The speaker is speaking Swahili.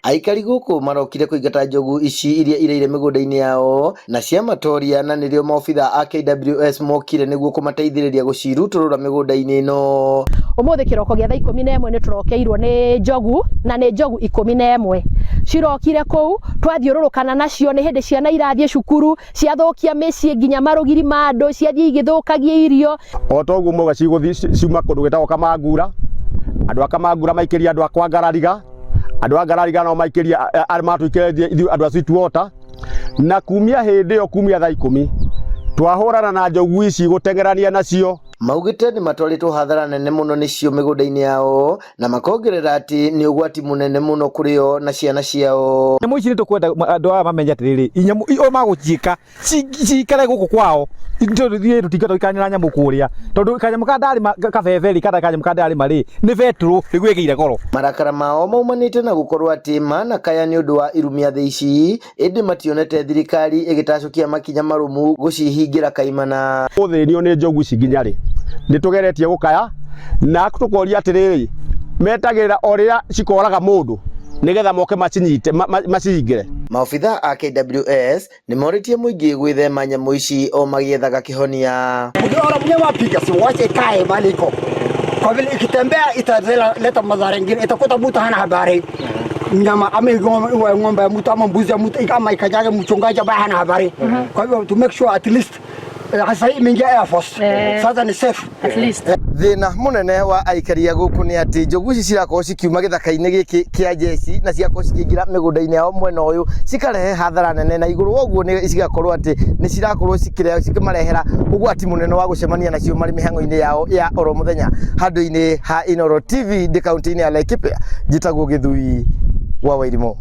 Aikari guku marokire kuigata njogu ici iria ireire migunda-ini yao na cia matoria, na nirio maobitha a KWS mokire niguo kumateithiriria guciruturura migunda-ini ino. Umuthi kiroko gia thaa 11 ni turokeirwo ni njogu na ni njogu 11 cirokire kuu twathiururukana nacio ni hindi ciana irathie cukuru ciathukia micii nginya marugiri ma andu ciathie igithukagia irio otoguo moga ciguthi ciuma kundu gitagwo Kamangura andu akamangura maikiria andu akwa Ngarariga andu Ngarariga no maikiria armatuikeretie ithu andu a Sweetwater na kumia hindi yo kumia thaa 10 twahurana na njogu ici gutengerania nacio. Maugite ni matwaritwo hathara nene muno nicio migunda-ini yao na makongerera ati ni ugwati munene muno kurio na ciana ciao. Nyamu ici nitukwenda andu aya mamenye atiriri inyamu o maguciika cikare guku kwao thie tutingata ikanyira nyamu kuria tondu kanyamu ka ndari kabeberi kada kanyamu ka ndari mari ni vetru rigwegeire goro. Marakara mao maumanite na gukorwo ati mana kaya ni undu wa irumia thii ici indi mationete thirikari igitacukia makinya marumu gucihingira kaimana. Uthinio ni njogu ici nginyari nitugeretie gukaya na tukoria atiriri metagirira orira cikoraga mundu nigetha moke macinyite macingire. Maobitha a KWS ni moritie muingi gwithema nyamu ici o magiethaga kihonia. Ukiona mnyama piga siwache kae maliko kwa vile ikitembea italeta madhara mengine, itakuta mtu hana habari. Mnyama ng'ombe mtu ama mbuzi mtu kama ikajaga mchungaji ambaye hana habari. Kwa hivyo to make sure at least hasa hii mingia Air Force sasa ni safe at least. Thina munene wa aikaria guku ni ati njogu ici cirakorwo cikiuma githaka-ini giki kia jeshi na ciakorwo cikingira migunda-ini yao mwena uyu cikarehe hathara nene, na iguru woguo ni cigakorwo ati ni cirakorwo cikimarehera ugwati munene wa gucemania nacio mari mihango-ini yao ya oro muthenya. Handu-ini ha Inooro TV ndi kaunti-ini ya Laikipia, njitagwo Githui wa Wairimu.